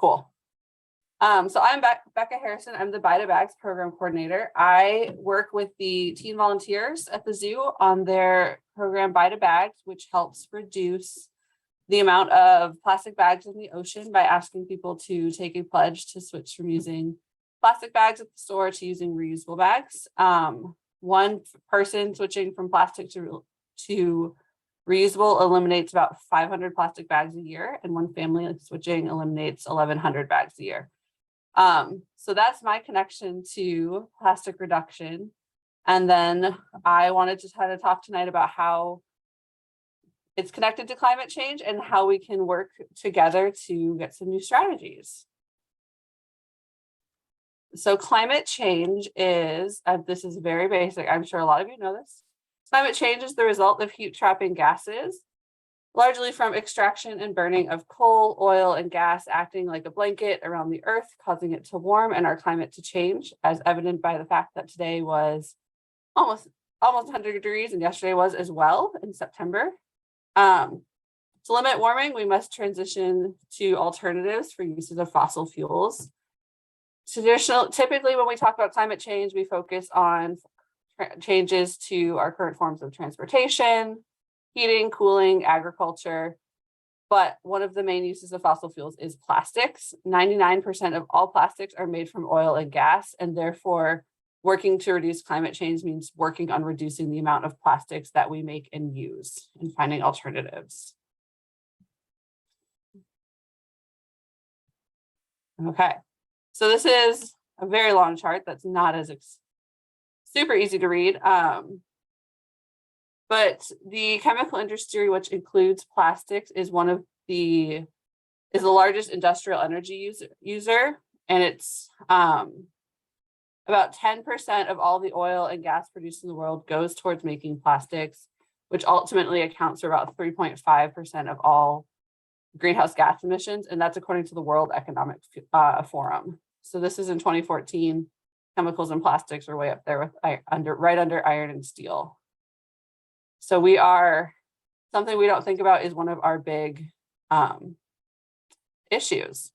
Cool. So I'm Becca Harrison. I'm the Buy to Bags program coordinator. I work with the teen volunteers at the zoo on their program Buy to Bags, which helps reduce the amount of plastic bags in the ocean by asking people to take a pledge to switch from using plastic bags at the store to using reusable bags. One person switching from plastic to reusable eliminates about 500 plastic bags a year, and one family switching eliminates 1,100 bags a year. So that's my connection to plastic reduction. And then I wanted to kind of talk tonight about how it's connected to climate change and how we can work together to get some new strategies. So climate change is, this is very basic, I'm sure a lot of you know this. Climate change is the result of heat trapping gases, largely from extraction and burning of coal, oil, and gas acting like a blanket around the earth, causing it to warm and our climate to change, as evident by the fact that today was almost 100 degrees and yesterday was as well in September. To limit warming, we must transition to alternatives for uses of fossil fuels. Typically, when we talk about climate change, we focus on changes to our current forms of transportation, heating, cooling, agriculture. But one of the main uses of fossil fuels is plastics. 99% of all plastics are made from oil and gas, and therefore working to reduce climate change means working on reducing the amount of plastics that we make and use and finding alternatives. Okay, so this is a very long chart that's not as super easy to read. But the chemical industry, which includes plastics, is the largest industrial energy user, and it's about 10% of all the oil and gas produced in the world goes towards making plastics, which ultimately accounts for about 3.5% of all greenhouse gas emissions, and that's according to the World Economic Forum. So this is in 2014. Chemicals and plastics are way up there with right under iron and steel. So something we don't think about is one of our big issues.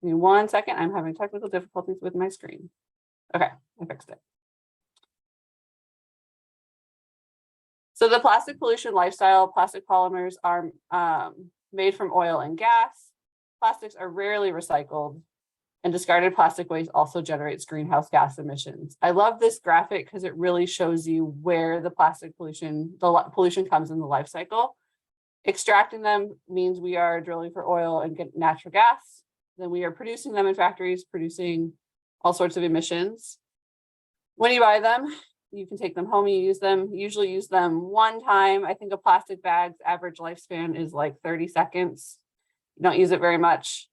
Give me 1 second, I'm having technical difficulties with my screen. Okay, I fixed it. So the plastic pollution lifestyle, plastic polymers are made from oil and gas. Plastics are rarely recycled, and discarded plastic waste also generates greenhouse gas emissions. I love this graphic because it really shows you where the plastic pollution, comes in the life cycle. Extracting them means we are drilling for oil and get natural gas. Then we are producing them in factories, producing all sorts of emissions. When you buy them, you can take them home, you usually use them one time. I think a plastic bag's average lifespan is like 30 seconds. You don't use it very much.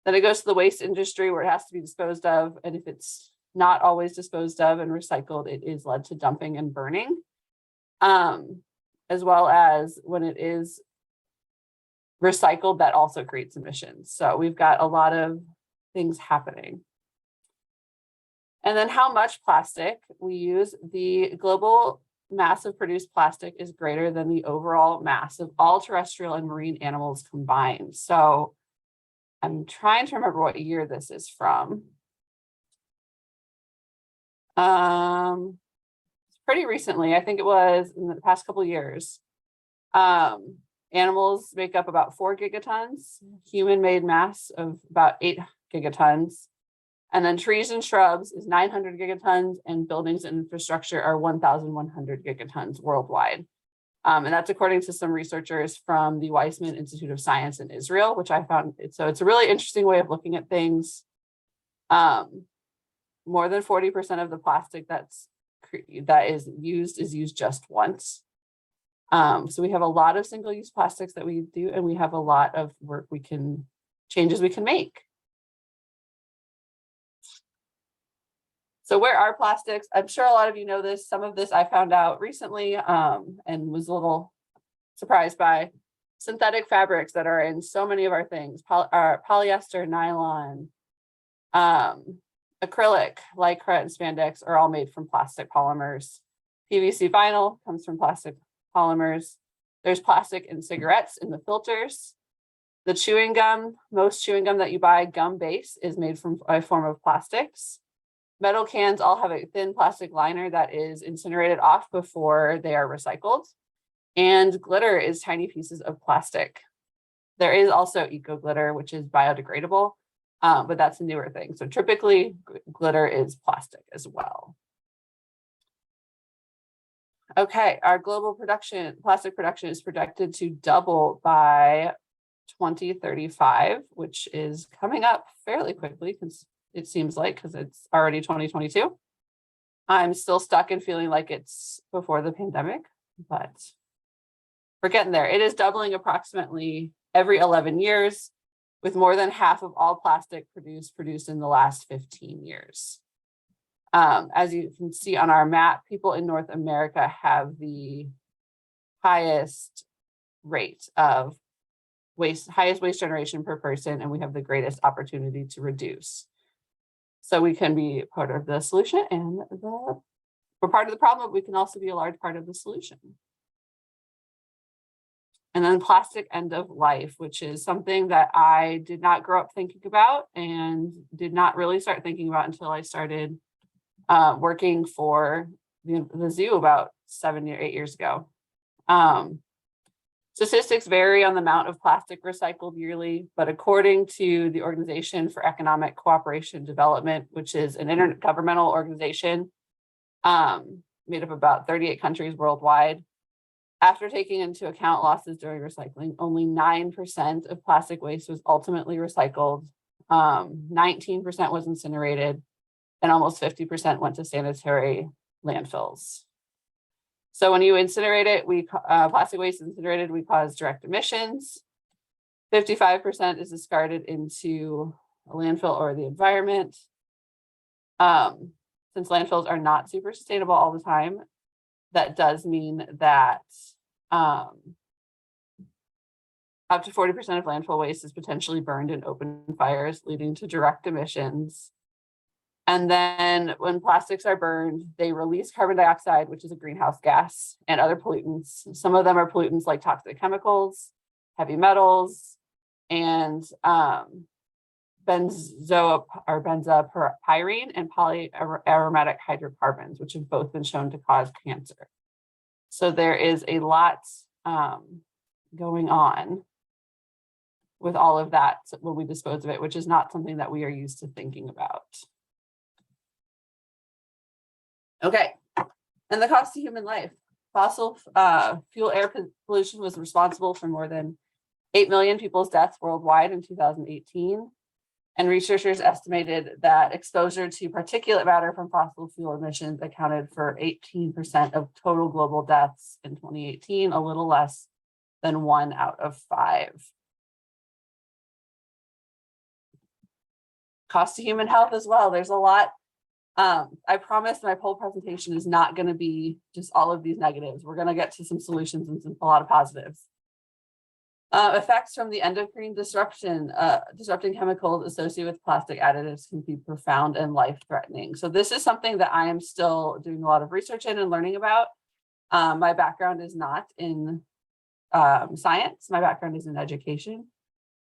Then it goes to the waste industry where it has to be disposed of. And if it's not always disposed of and recycled, it is led to dumping and burning. As well as when it is recycled, that also creates emissions. So we've got a lot of things happening. And then how much plastic we use. The global mass of produced plastic is greater than the overall mass of all terrestrial and marine animals combined. So I'm trying to remember what year this is from. Pretty recently, I think it was in the past couple of years. Animals make up about 4 gigatons, human-made mass of about 8 gigatons. And then trees and shrubs is 900 gigatons, and buildings and infrastructure are 1,100 gigatons worldwide. And that's according to some researchers from the Weizmann Institute of Science in Israel, which I found. So it's a really interesting way of looking at things. More than 40% of the plastic that is used just once. So we have a lot of single-use plastics that we do, and we have a lot of changes we can make. So where are plastics? I'm sure a lot of you know this. Some of this I found out recently and was a little surprised by. Synthetic fabrics that are in so many of our things, polyester, nylon, acrylic, lycra, and spandex are all made from plastic polymers. PVC vinyl comes from plastic polymers. There's plastic in cigarettes in the filters. The chewing gum, most chewing gum that you buy, gum base, is made from a form of plastics. Metal cans all have a thin plastic liner that is incinerated off before they are recycled. And glitter is tiny pieces of plastic. There is also eco glitter, which is biodegradable, but that's a newer thing. So typically glitter is plastic as well. Okay, our global plastic production is projected to double by 2035, which is coming up fairly quickly, because it seems like, because it's already 2022. I'm still stuck in feeling like it's before the pandemic, but we're getting there. It is doubling approximately every 11 years, with more than half of all plastic produced in the last 15 years. As you can see on our map, people in North America have the highest rate of highest waste generation per person, and we have the greatest opportunity to reduce. So we can be part of the solution, and we're part of the problem, but we can also be a large part of the solution. And then plastic end of life, which is something that I did not grow up thinking about and did not really start thinking about until I started working for the zoo about 7 or 8 years ago. Statistics vary on the amount of plastic recycled yearly, but according to the Organization for Economic Cooperation and Development, which is an intergovernmental organization made up of about 38 countries worldwide, after taking into account losses during recycling, only 9% of plastic waste was ultimately recycled, 19% was incinerated, and almost 50% went to sanitary landfills. So when you incinerate it, plastic waste incinerated, we cause direct emissions. 55% is discarded into a landfill or the environment. Since landfills are not super sustainable all the time, that does mean that up to 40% of landfill waste is potentially burned in open fires, leading to direct emissions. And then when plastics are burned, they release carbon dioxide, which is a greenhouse gas, and other pollutants. Some of them are pollutants like toxic chemicals, heavy metals, and benzopyrene and polyaromatic hydrocarbons, which have both been shown to cause cancer. So there is a lot going on with all of that when we dispose of it, which is not something that we are used to thinking about. Okay, and the cost to human life. Fossil fuel air pollution was responsible for more than 8 million people's deaths worldwide in 2018. And researchers estimated that exposure to particulate matter from fossil fuel emissions accounted for 18% of total global deaths in 2018, a little less than 1 out of 5. Cost to human health as well. There's a lot. I promise my whole presentation is not going to be just all of these negatives. We're going to get to some solutions and a lot of positives. Effects from the endocrine disrupting chemicals associated with plastic additives can be profound and life-threatening. So this is something that I am still doing a lot of research in and learning about. My background is not in science. My background is in education.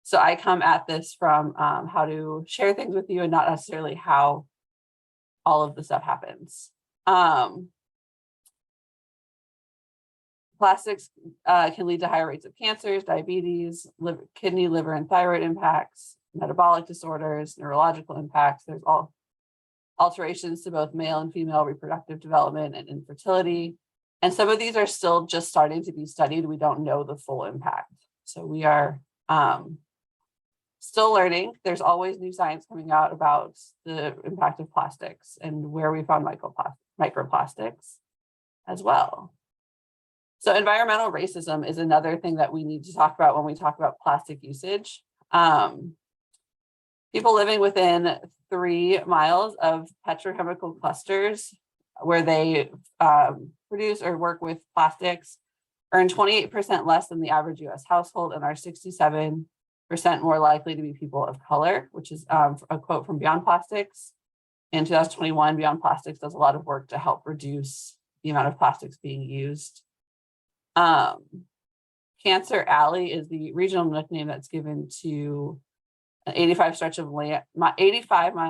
So I come at this from how to share things with you and not necessarily how all of the stuff happens. Plastics can lead to higher rates of cancers, diabetes, kidney, liver, and thyroid impacts, metabolic disorders, neurological impacts. There's all alterations to both male and female reproductive development and infertility. And some of these are still just starting to be studied. We don't know the full impact. So we are still learning. There's always new science coming out about the impact of plastics and where we found microplastics as well. So environmental racism is another thing that we need to talk about when we talk about plastic usage. People living within 3 miles of petrochemical clusters where they produce or work with plastics earn 28% less than the average US household and are 67% more likely to be people of color, which is a quote from Beyond Plastics. In 2021, Beyond Plastics does a lot of work to help reduce the amount of plastics being used. Cancer Alley is the regional nickname that's given to an 85-mile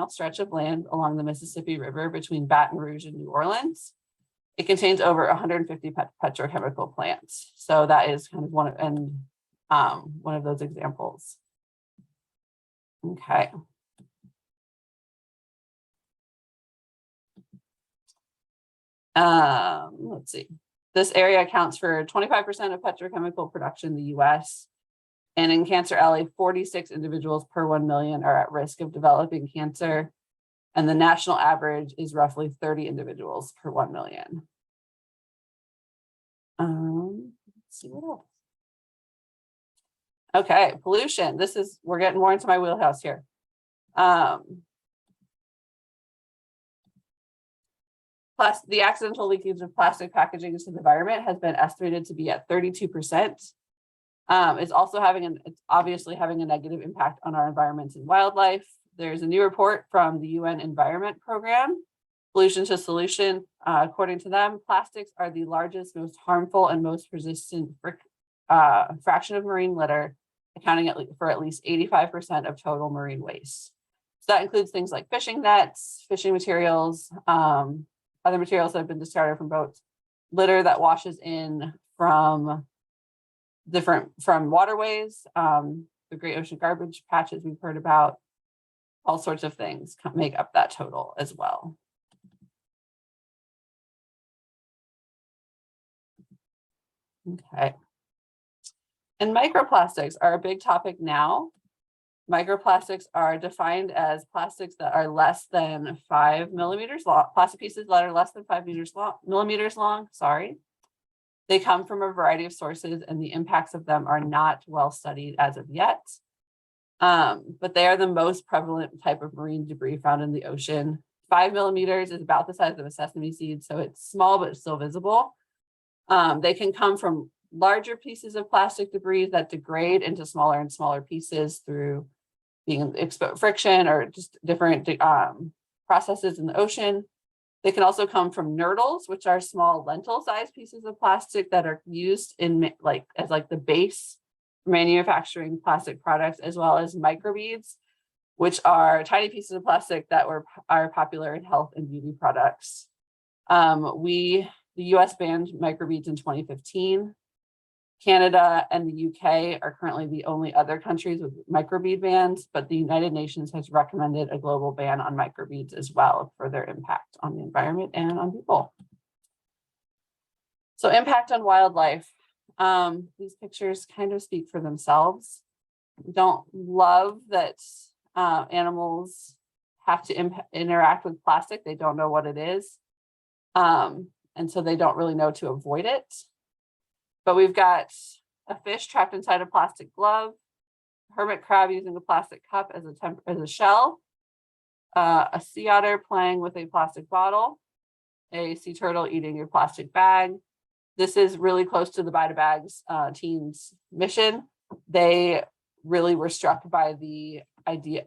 stretch of land along the Mississippi River between Baton Rouge and New Orleans. It contains over 150 petrochemical plants. So that is kind of one of those examples. Okay. Let's see. This area accounts for 25% of petrochemical production in the US. And in Cancer Alley, 46 individuals per 1 million are at risk of developing cancer. And the national average is roughly 30 individuals per 1 million. Let's see what else. Okay, pollution. We're getting more into my wheelhouse here. Plus, the accidental leakage of plastic packaging into the environment has been estimated to be at 32%. It's also obviously having a negative impact on our environment and wildlife. There's a new report from the UN Environment Program, Pollution to Solution. According to them, plastics are the largest, most harmful, and most persistent fraction of marine litter, accounting for at least 85% of total marine waste. So that includes things like fishing nets, fishing materials, other materials that have been discarded from boats, litter that washes in from waterways, the Great Ocean Garbage Patches we've heard about, all sorts of things make up that total as well. Okay. And microplastics are a big topic now. Microplastics are defined as plastics that are less than 5 millimeters long, plastic pieces that are less than 5 millimeters long, sorry. They come from a variety of sources and the impacts of them are not well studied as of yet. But they are the most prevalent type of marine debris found in the ocean. 5 millimeters is about the size of a sesame seed, so it's small but still visible. They can come from larger pieces of plastic debris that degrade into smaller and smaller pieces through being exposed friction or just different processes in the ocean. They can also come from nurdles, which are small lentil-sized pieces of plastic that are used in as the base for manufacturing plastic products, as well as microbeads, which are tiny pieces of plastic that are popular in health and beauty products. The US banned microbeads in 2015. Canada and the UK are currently the only other countries with microbead bans, but the United Nations has recommended a global ban on microbeads as well for their impact on the environment and on people. So impact on wildlife. These pictures kind of speak for themselves. We don't love that animals have to interact with plastic. They don't know what it is. And so they don't really know to avoid it. But we've got a fish trapped inside a plastic glove, hermit crab using a plastic cup as a shell, a sea otter playing with a plastic bottle, a sea turtle eating a plastic bag. This is really close to the Buy to Bags team's mission. They really were struck by the idea,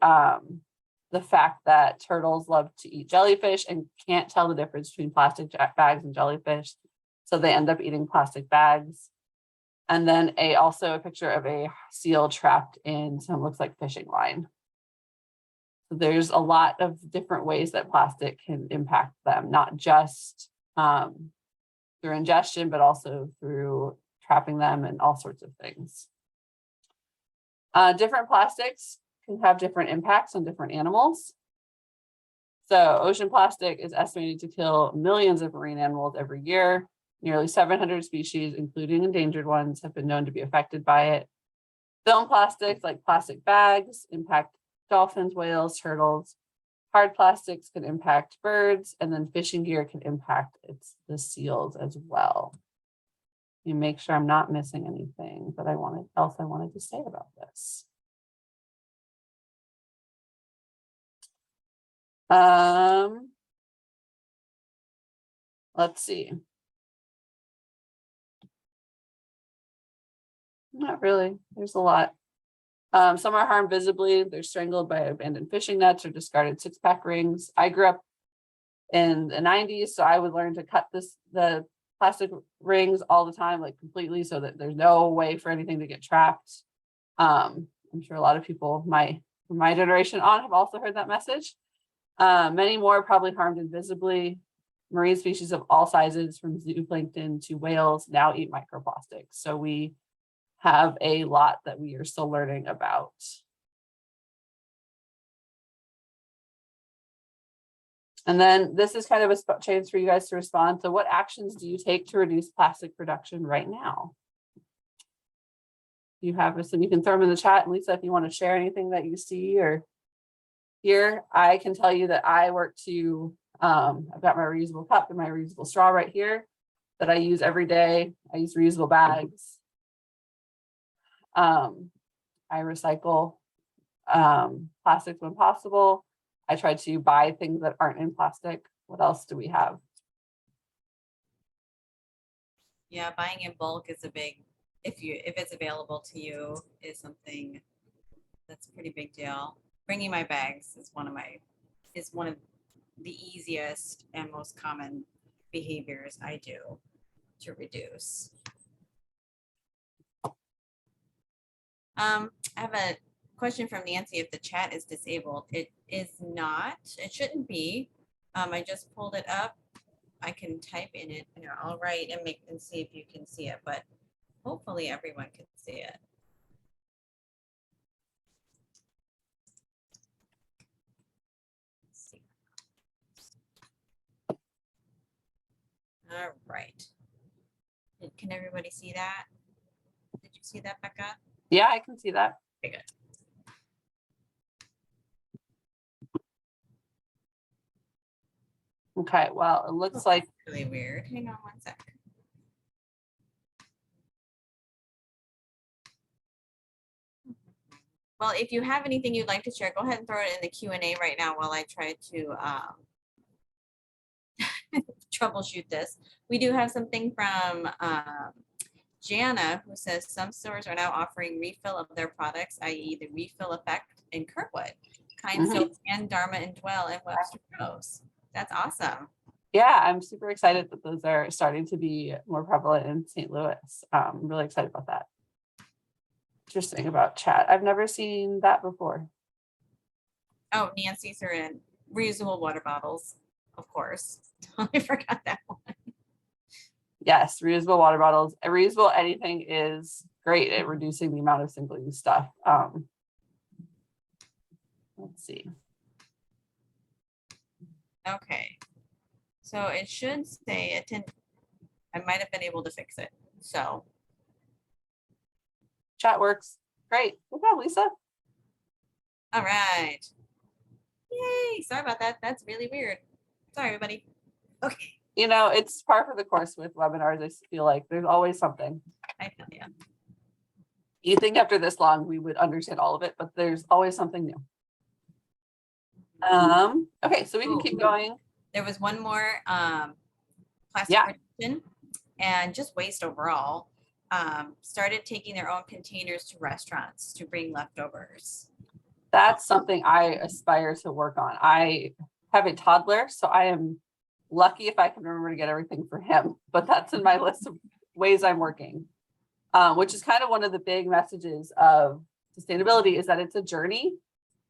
the fact that turtles love to eat jellyfish and can't tell the difference between plastic bags and jellyfish. So they end up eating plastic bags. And then also a picture of a seal trapped in some looks like fishing line. So there's a lot of different ways that plastic can impact them, not just through ingestion, but also through trapping them and all sorts of things. Different plastics can have different impacts on different animals. So ocean plastic is estimated to kill millions of marine animals every year. Nearly 700 species, including endangered ones, have been known to be affected by it. Film plastics like plastic bags impact dolphins, whales, turtles. Hard plastics can impact birds, and then fishing gear can impact the seals as well. You make sure I'm not missing anything that I wanted to say about this. Let's see. Not really. There's a lot. Some are harmed visibly. They're strangled by abandoned fishing nets or discarded six-pack rings. I grew up in the 90s, so I would learn to cut the plastic rings all the time, like completely, so that there's no way for anything to get trapped. I'm sure a lot of people from my generation on have also heard that message. Many more probably harmed invisibly. Marine species of all sizes, from zooplankton to whales, now eat microplastics. So we have a lot that we are still learning about. And then this is kind of a chance for you guys to respond. So what actions do you take to reduce plastic production right now? You have some, you can throw them in the chat. And Lisa, if you want to share anything that you see or hear, I can tell you that I work to, I've got my reusable cup and my reusable straw right here that I use every day. I use reusable bags. I recycle plastics when possible. I try to buy things that aren't in plastic. What else do we have? Yeah, buying in bulk is a big, if it's available to you, is something that's a pretty big deal. Bringing my bags is one of the easiest and most common behaviors I do to reduce. I have a question from Nancy. If the chat is disabled, it is not. It shouldn't be. I just pulled it up. I can type in it and I'll write and see if you can see it, but hopefully everyone can see it. Let's see. All right. Can everybody see that? Did you see that, Becca? Yeah, I can see that. Okay, good. Okay, well, it looks like Really weird. Hang on one sec. Well, if you have anything you'd like to share, go ahead and throw it in the Q&A right now while I try to troubleshoot this. We do have something from Jana, who says some stores are now offering refill of their products, i.e. the refill effect in Kirkwood, Kind Soaps and Dharma and Dwell and Webster Groves. That's awesome. Yeah, I'm super excited that those are starting to be more prevalent in St. Louis. I'm really excited about that. Interesting about chat. I've never seen that before. Oh, Nancy's are in reusable water bottles, of course. I forgot that one. Yes, reusable water bottles. Reusable anything is great at reducing the amount of single-use stuff. Let's see. Okay. So it should say I might have been able to fix it. So Chat works. Great. Good job, Lisa. all right. Yay. Sorry about that. That's really weird. Sorry, everybody. Okay. You know, it's par for the course with webinars. I feel like there's always something. I feel you. You think after this long we would understand all of it, but there's always something new. Okay, so we can keep going. There was one more plastic reduction and just waste overall. Started taking their own containers to restaurants to bring leftovers. That's something I aspire to work on. I have a toddler, so I am lucky if I can remember to get everything for him, but that's in my list of ways I'm working, which is kind of one of the big messages of sustainability, is that it's a journey.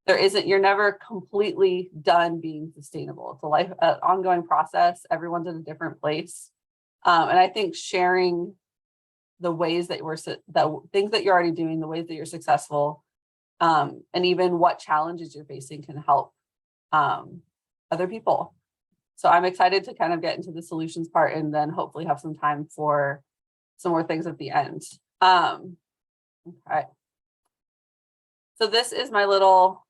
You're never completely done being sustainable. It's an ongoing process. Everyone's in a different place. And I think sharing the ways that things that you're already doing, the ways that you're successful, and even what challenges you're facing can help other people. So I'm excited to kind of get into the solutions part and then hopefully have some time for some more things at the end. Okay. So this is my little,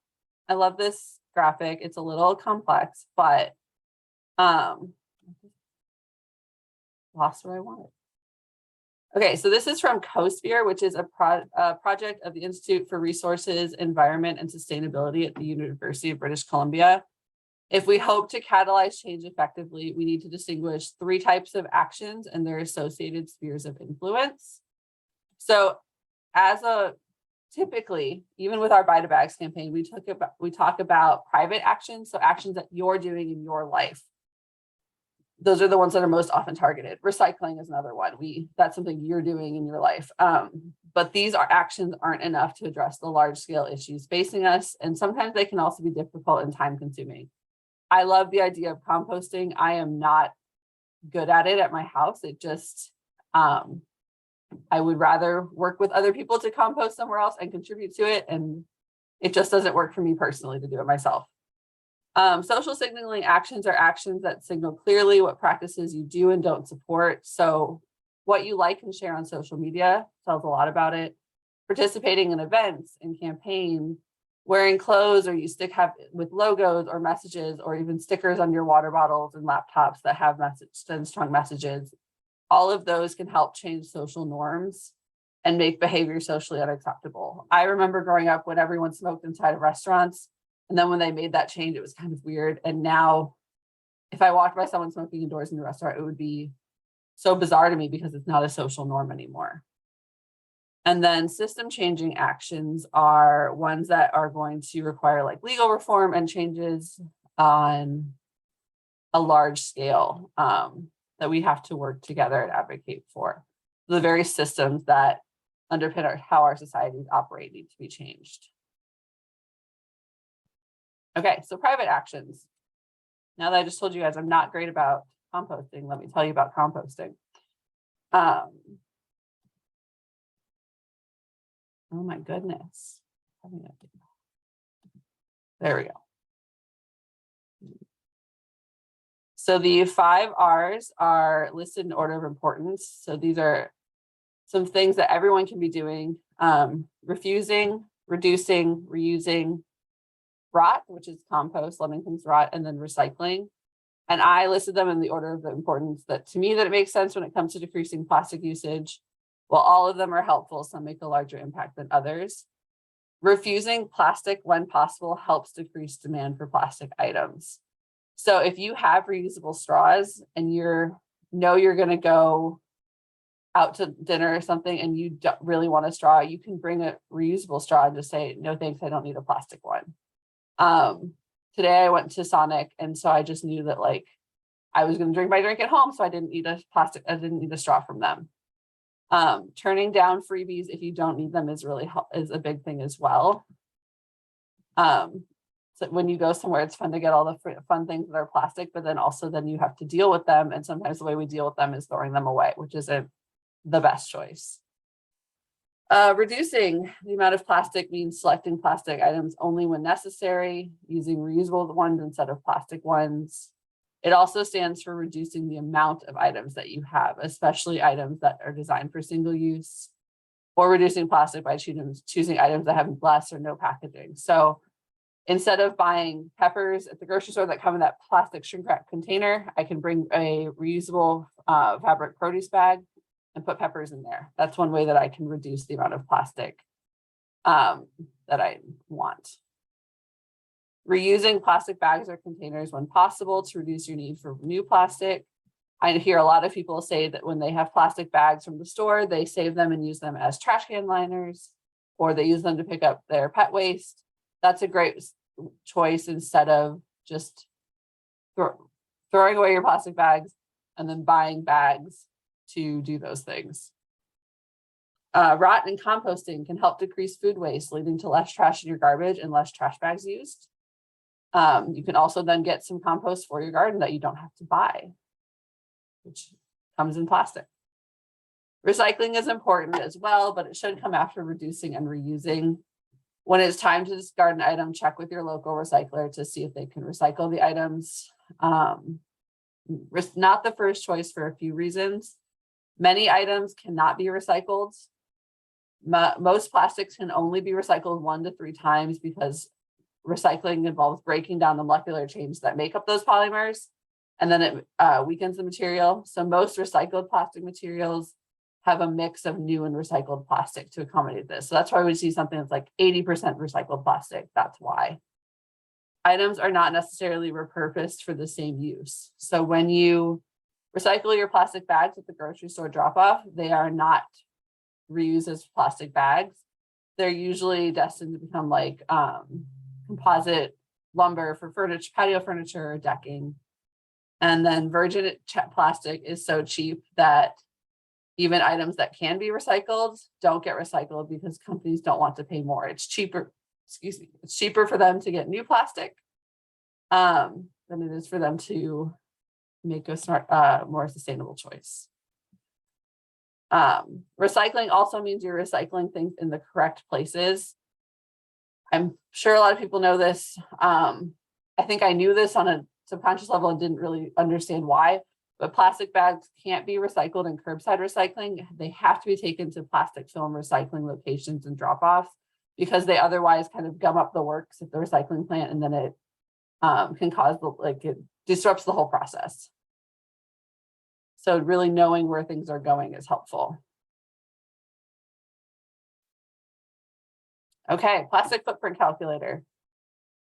I love this graphic. It's a little complex, but lost where I wanted. Okay, so this is from CoSphere, which is a project of the Institute for Resources, Environment, and Sustainability at the University of British Columbia. If we hope to catalyze change effectively, we need to distinguish 3 types of actions and their associated spheres of influence. So typically, even with our Buy to Bags campaign, we talk about private actions, so actions that you're doing in your life. those are the ones that are most often targeted. Recycling is another one. That's something you're doing in your life. But these actions aren't enough to address the large scale issues facing us. And sometimes they can also be difficult and time consuming. I love the idea of composting. I am not good at it at my house. It just, I would rather work with other people to compost somewhere else and contribute to it. And it just doesn't work for me personally to do it myself. Social signaling actions are actions that signal clearly what practices you do and don't support. So what you like and share on social media tells a lot about it. Participating in events and campaigns, wearing clothes or you with logos or messages or even stickers on your water bottles and laptops that have strong messages. All of those can help change social norms and make behavior socially unacceptable. I remember growing up when everyone smoked inside of restaurants. And then when they made that change, it was kind of weird. And now if I walked by someone smoking indoors in the restaurant, it would be so bizarre to me because it's not a social norm anymore. And then system changing actions are ones that are going to require like legal reform and changes on a large scale that we have to work together and advocate for. The very systems that underpin how our societies operate need to be changed. Okay, so private actions. Now that I just told you guys I'm not great about composting, let me tell you about composting. Oh my goodness. There we go. So the 5 R's are listed in order of importance. So these are some things that everyone can be doing. Refusing, reducing, reusing, rot, which is compost, letting things rot, and then recycling. And I listed them in the order of the importance that to me that it makes sense when it comes to decreasing plastic usage. While all of them are helpful, some make a larger impact than others. Refusing plastic when possible helps decrease demand for plastic items. So if you have reusable straws and you're going to go out to dinner or something and you don't really want a straw, you can bring a reusable straw and just say, no, thanks, I don't need a plastic one. Today I went to Sonic and so I just knew that like I was going to drink my drink at home. So I didn't need a straw from them. Turning down freebies if you don't need them is a big thing as well. So when you go somewhere, it's fun to get all the fun things that are plastic, but then you have to deal with them. And sometimes the way we deal with them is throwing them away, which isn't the best choice. Reducing the amount of plastic means selecting plastic items only when necessary, using reusable ones instead of plastic ones. It also stands for reducing the amount of items that you have, especially items that are designed for single use, or reducing plastic by choosing items that have less or no packaging. So instead of buying peppers at the grocery store that come in that plastic shrink wrap container, I can bring a reusable fabric produce bag and put peppers in there. That's one way that I can reduce the amount of plastic that I want. Reusing plastic bags or containers when possible to reduce your need for new plastic. I hear a lot of people say that when they have plastic bags from the store, they save them and use them as trash can liners, or they use them to pick up their pet waste. That's a great choice instead of just throwing away your plastic bags and then buying bags to do those things. Rot and composting can help decrease food waste, leading to less trash in your garbage and less trash bags used. You can also then get some compost for your garden that you don't have to buy, which comes in plastic. Recycling is important as well, but it should come after reducing and reusing. When it's time to discard an item, check with your local recycler to see if they can recycle the items. Not the first choice for a few reasons. Many items cannot be recycled. Most plastics can only be recycled 1 to 3 times because recycling involves breaking down the molecular chains that make up those polymers, and then it weakens the material. So most recycled plastic materials have a mix of new and recycled plastic to accommodate this. So that's why we see something that's like 80% recycled plastic. That's why. Items are not necessarily repurposed for the same use. So when you recycle your plastic bags at the grocery store drop-off, they are not reused as plastic bags. They're usually destined to become like composite lumber for furniture, patio furniture, or decking. And then virgin plastic is so cheap that even items that can be recycled don't get recycled because companies don't want to pay more. It's cheaper, excuse me, it's cheaper for them to get new plastic than it is for them to make a smart, more sustainable choice. Recycling also means you're recycling things in the correct places. I'm sure a lot of people know this. I think I knew this on a subconscious level and didn't really understand why, but plastic bags can't be recycled in curbside recycling. They have to be taken to plastic film recycling locations and drop-offs because they otherwise kind of gum up the works at the recycling plant, and then it can cause it disrupts the whole process. So really knowing where things are going is helpful. Okay, plastic footprint calculator.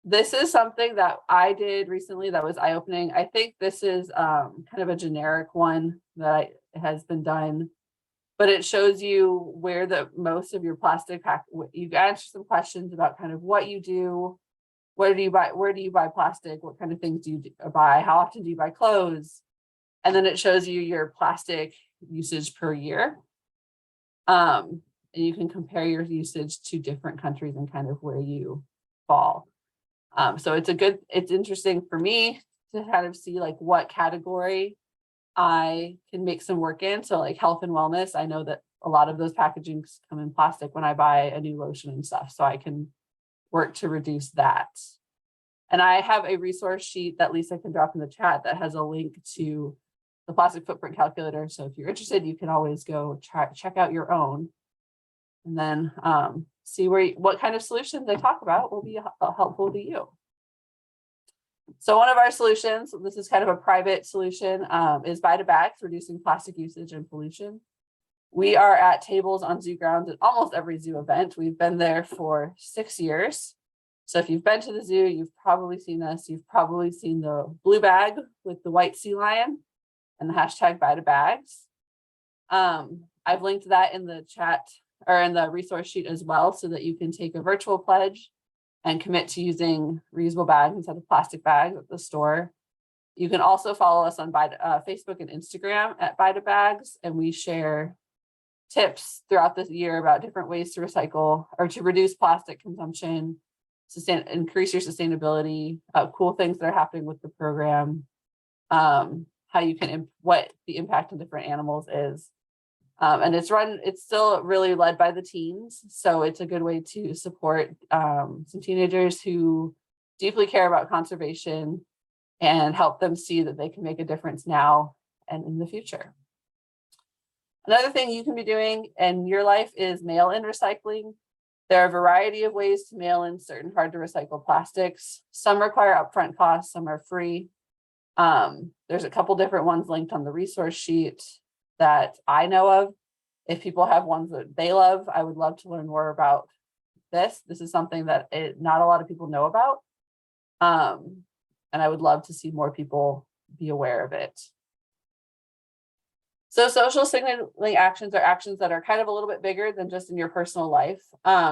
This is something that I did recently that was eye-opening. I think this is kind of a generic one that has been done, but it shows you where the most of your plastic you answer some questions about kind of what you do, where do you buy plastic, what kind of things do you buy, how often do you buy clothes, and then it shows you your plastic usage per year. And you can compare your usage to different countries and kind of where you fall. So it's interesting for me to kind of see like what category I can make some work in. So like health and wellness, I know that a lot of those packagings come in plastic when I buy a new lotion and stuff. So I can work to reduce that. And I have a resource sheet that Lisa can drop in the chat that has a link to the plastic footprint calculator. So if you're interested, you can always go check out your own. And then see what kind of solutions they talk about will be helpful to you. So one of our solutions, this is kind of a private solution, is Buy to Bags, reducing plastic usage and pollution. We are at tables on zoo grounds at almost every zoo event. We've been there for 6 years. So if you've been to the zoo, you've probably seen us. You've probably seen the blue bag with the white sea lion and the hashtag Buy to Bags. I've linked that in the chat or in the resource sheet as well, so that you can take a virtual pledge and commit to using reusable bags instead of plastic bags at the store. You can also follow us on Facebook and Instagram at Buy to Bags, and we share tips throughout the year about different ways to recycle or to reduce plastic consumption, increase your sustainability, cool things that are happening with the program, how you can, what the impact on different animals is. And it's still really led by the teens. So it's a good way to support some teenagers who deeply care about conservation and help them see that they can make a difference now and in the future. Another thing you can be doing in your life is mail-in recycling. There are a variety of ways to mail in certain hard to recycle plastics. Some require upfront costs, some are free. There's a couple different ones linked on the resource sheet that I know of. If people have ones that they love, I would love to learn more about this. This is something that not a lot of people know about. And I would love to see more people be aware of it. So social signaling actions are actions that are kind of a little bit bigger than just in your personal life.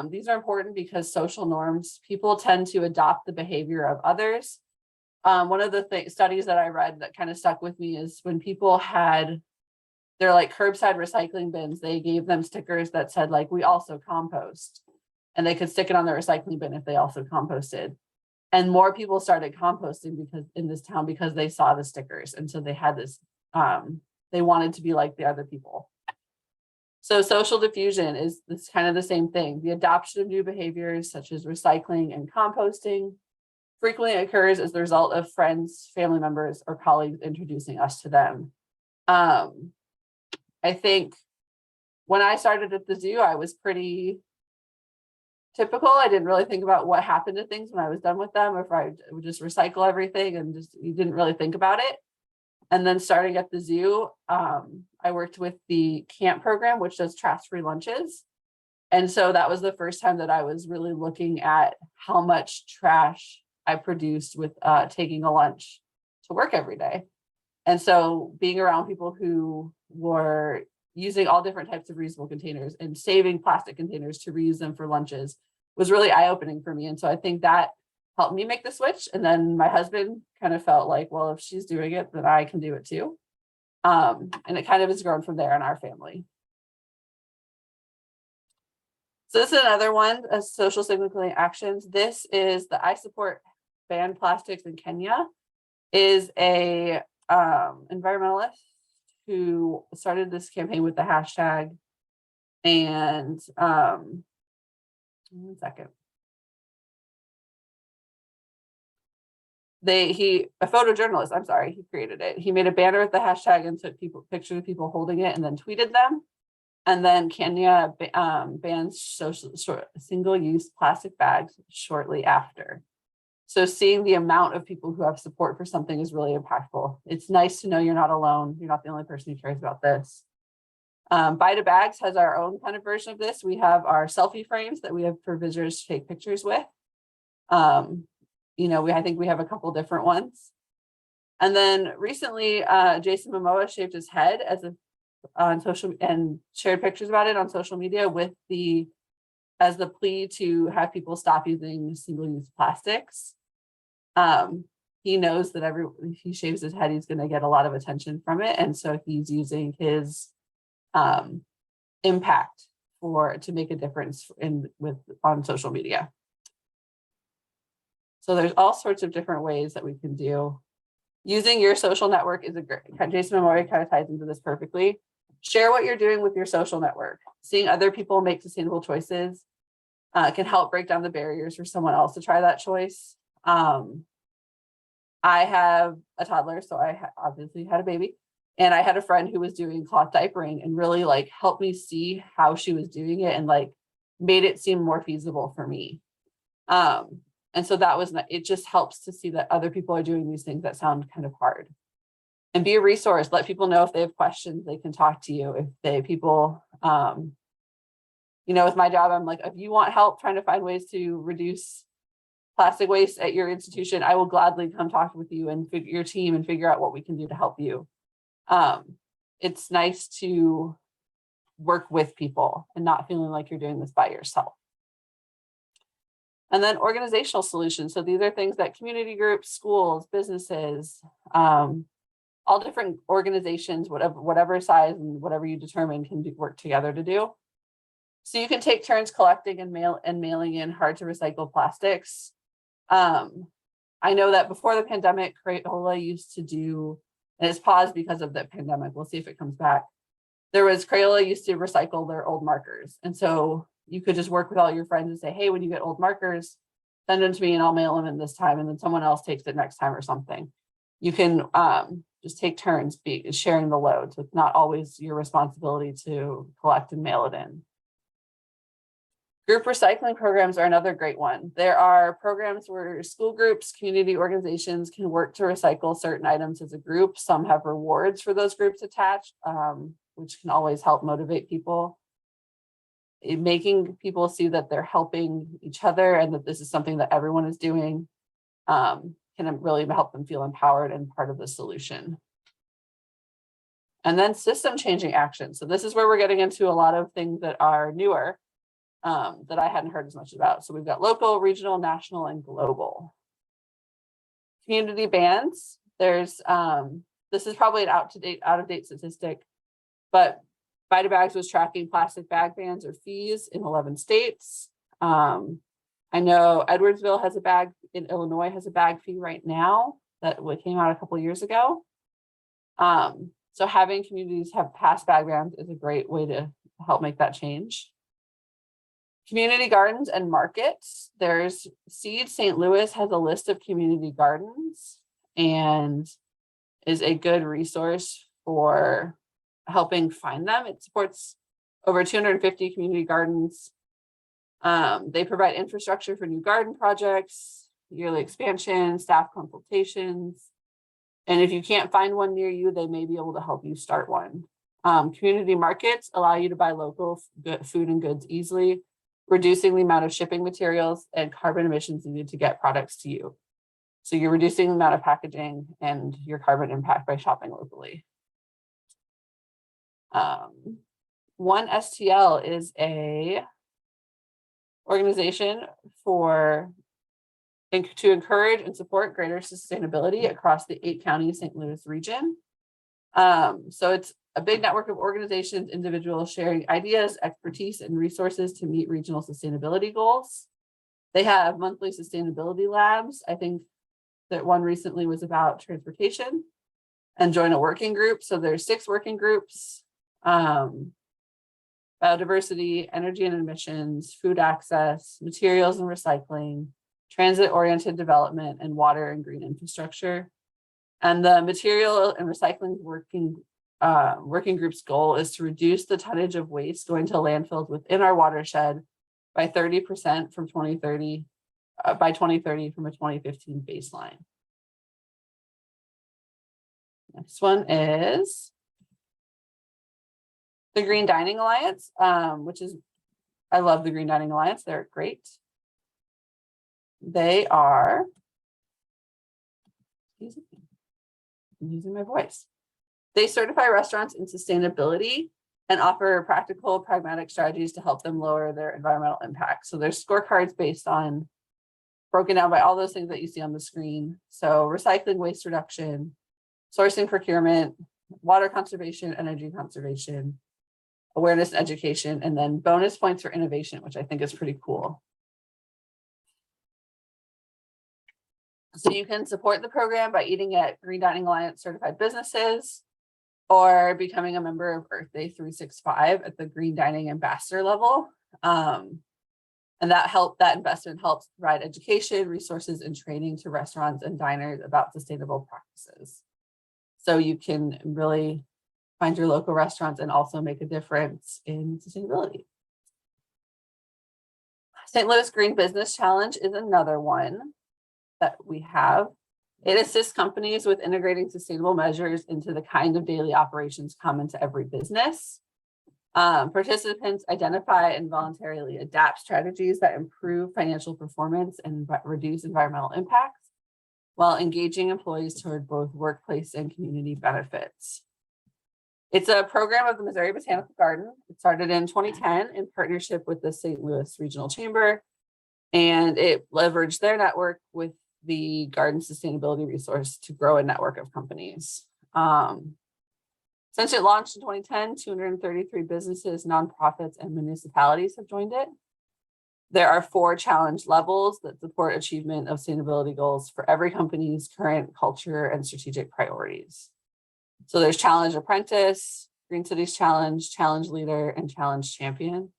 These are important because social norms, people tend to adopt the behavior of others. One of the studies that I read that kind of stuck with me is when people had their like curbside recycling bins, they gave them stickers that said like, we also compost, and they could stick it on their recycling bin if they also composted. And more people started composting because in this town because they saw the stickers. And so they had this, they wanted to be like the other people. So social diffusion is this kind of the same thing. The adoption of new behaviors such as recycling and composting frequently occurs as the result of friends, family members, or colleagues introducing us to them. I think when I started at the zoo, I was pretty typical. I didn't really think about what happened to things when I was done with them, or if I would just recycle everything and you didn't really think about it. And then starting at the zoo, I worked with the camp program, which does trash-free lunches. And so that was the first time that I was really looking at how much trash I produced with taking a lunch to work every day. And so being around people who were using all different types of reusable containers and saving plastic containers to reuse them for lunches was really eye-opening for me. And so I think that helped me make the switch. And then my husband kind of felt like, well, if she's doing it, then I can do it too. And it kind of has grown from there in our family. So this is another one, social significant actions. This is the I Support Ban Plastics in Kenya, is a environmentalist who started this campaign with the hashtag. And 1 second. A photojournalist, I'm sorry, he created it. He made a banner with the hashtag and took pictures of people holding it and then tweeted them. And then Kenya bans single-use plastic bags shortly after. So seeing the amount of people who have support for something is really impactful. It's nice to know you're not alone. You're not the only person who cares about this. Buy to Bags has our own kind of version of this. We have our selfie frames that we have for visitors to take pictures with. I think we have a couple different ones. And then recently, Jason Momoa shaved his head on social and shared pictures about it on social media as the plea to have people stop using single-use plastics. He knows that if he shaves his head, he's going to get a lot of attention from it, and so he's using his impact to make a difference on social media. So there's all sorts of different ways that we can do. Using your social network is a great, Jason Momoa kind of ties into this perfectly. Share what you're doing with your social network. Seeing other people make sustainable choices can help break down the barriers for someone else to try that choice. I have a toddler, so I obviously had a baby. And I had a friend who was doing cloth diapering and really helped me see how she was doing it and made it seem more feasible for me. And so it just helps to see that other people are doing these things that sound kind of hard. And be a resource. Let people know if they have questions, they can talk to you. With my job, I'm if you want help trying to find ways to reduce plastic waste at your institution, I will gladly come talk with you and your team and figure out what we can do to help you. It's nice to work with people and not feeling like you're doing this by yourself. And then organizational solutions. So these are things that community groups, schools, businesses, all different organizations, whatever size and whatever you determine can work together to do. So you can take turns collecting and mailing in hard to recycle plastics. I know that before the pandemic, Crayola used to do, and it's paused because of the pandemic. We'll see if it comes back. Crayola used to recycle their old markers. And so you could just work with all your friends and say, hey, when you get old markers, send them to me and I'll mail them in this time. And then someone else takes it next time or something. You can just take turns sharing the load. So it's not always your responsibility to collect and mail it in. Group recycling programs are another great one. There are programs where school groups, community organizations can work to recycle certain items as a group. Some have rewards for those groups attached, which can always help motivate people. Making people see that they're helping each other and that this is something that everyone is doing can really help them feel empowered and part of the solution. And then system changing action. So this is where we're getting into a lot of things that are newer that I hadn't heard as much about. So we've got local, regional, national, and global. Community bans. This is probably an out of date statistic, but Buy to Bags was tracking plastic bag bans or fees in 11 states. I know Edwardsville has a bag in Illinois has a bag fee right now that came out a couple of years ago. So having communities have passed bag bans is a great way to help make that change. Community gardens and markets. There's Seed St. Louis has a list of community gardens and is a good resource for helping find them. It supports over 250 community gardens. They provide infrastructure for new garden projects, yearly expansion, staff consultations. And if you can't find one near you, they may be able to help you start one. Community markets allow you to buy local food and goods easily, reducing the amount of shipping materials and carbon emissions needed to get products to you. So you're reducing the amount of packaging and your carbon impact by shopping locally. One STL is a organization for and to encourage and support greater sustainability across the 8-county St. Louis region. So it's a big network of organizations, individuals sharing ideas, expertise, and resources to meet regional sustainability goals. They have monthly sustainability labs. I think that one recently was about transportation, and join a working group. So there's 6 working groups: biodiversity, energy and emissions, food access, materials and recycling, transit-oriented development, and water and green infrastructure. And the material and recycling working group's goal is to reduce the tonnage of waste going to landfills within our watershed by 30% from 2030, by 2030 from a 2015 baseline. Next one is the Green Dining Alliance, which is, I love the Green Dining Alliance. They're great. They are, I'm using my voice. They certify restaurants in sustainability and offer practical, pragmatic strategies to help them lower their environmental impact. So there's scorecards based on, broken down by all those things that you see on the screen. So recycling, waste reduction, sourcing, procurement, water conservation, energy conservation, awareness and education, and then bonus points for innovation, which I think is pretty cool. So you can support the program by eating at Green Dining Alliance certified businesses or becoming a member of Earth Day 365 at the Green Dining Ambassador level. And that investment helps provide education, resources, and training to restaurants and diners about sustainable practices. So you can really find your local restaurants and also make a difference in sustainability. St. Louis Green Business Challenge is another one that we have. It assists companies with integrating sustainable measures into the kind of daily operations common to every business. Participants identify and voluntarily adapt strategies that improve financial performance and reduce environmental impacts while engaging employees toward both workplace and community benefits. It's a program of the Missouri Botanical Garden. It started in 2010 in partnership with the St. Louis Regional Chamber, and it leveraged their network with the garden sustainability resource to grow a network of companies. Since it launched in 2010, 233 businesses, nonprofits, and municipalities have joined it. There are 4 challenge levels that support achievement of sustainability goals for every company's current culture and strategic priorities. So there's Challenge Apprentice, Green Cities Challenge, Challenge Leader, and Challenge Champion.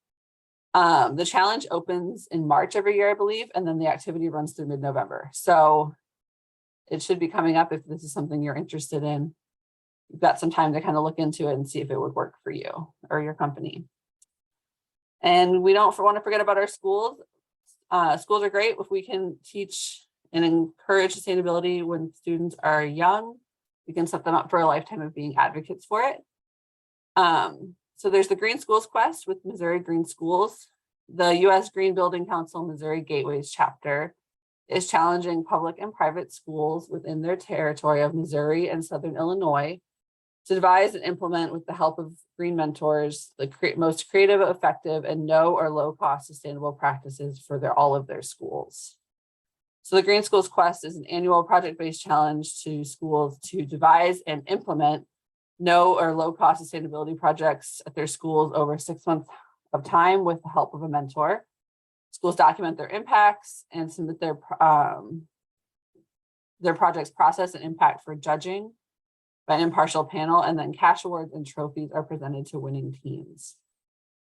The challenge opens in March every year, I believe, and then the activity runs through mid-November. So it should be coming up if this is something you're interested in. You've got some time to kind of look into it and see if it would work for you or your company. And we don't want to forget about our schools. Schools are great if we can teach and encourage sustainability when students are young. We can set them up for a lifetime of being advocates for it. So there's the Green Schools Quest with Missouri Green Schools. The U.S. Green Building Council Missouri Gateways chapter is challenging public and private schools within their territory of Missouri and Southern Illinois to devise and implement, with the help of green mentors, the most creative, effective, and no or low cost sustainable practices for all of their schools. So the Green Schools Quest is an annual project-based challenge to schools to devise and implement no or low cost sustainability projects at their schools over 6 months of time with the help of a mentor. Schools document their impacts and submit their project's process and impact for judging by an impartial panel, and then cash awards and trophies are presented to winning teams.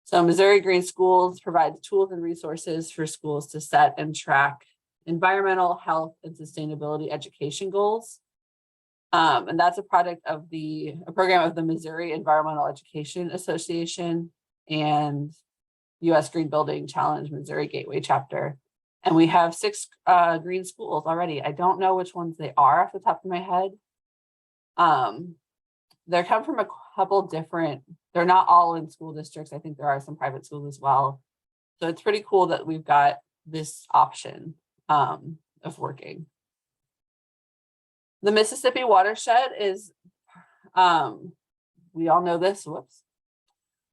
So Missouri Green Schools provides tools and resources for schools to set and track environmental, health, and sustainability education goals. And that's a program of the Missouri Environmental Education Association and U.S. Green Building Challenge Missouri Gateway chapter. And we have 6 green schools already. I don't know which ones they are off the top of my head. They come from a couple different, they're not all in school districts. I think there are some private schools as well. So it's pretty cool that we've got this option of working. The Mississippi Watershed is, we all know this, whoops.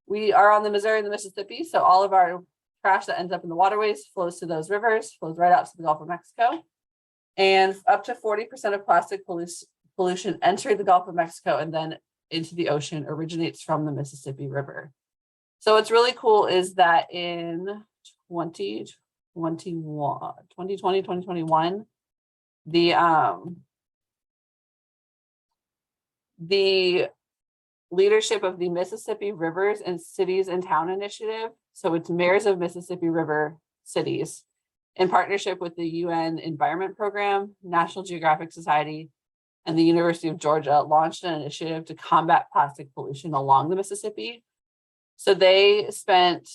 We are on the Missouri and the Mississippi, so all of our trash that ends up in the waterways flows to those rivers, flows right out to the Gulf of Mexico. And up to 40% of plastic pollution entering the Gulf of Mexico and then into the ocean originates from the Mississippi River. So what's really cool is that in 2021, the leadership of the Mississippi Rivers and Cities and Town Initiative, so it's mayors of Mississippi River cities, in partnership with the UN Environment Program, National Geographic Society, and the University of Georgia, launched an initiative to combat plastic pollution along the Mississippi. So they spent,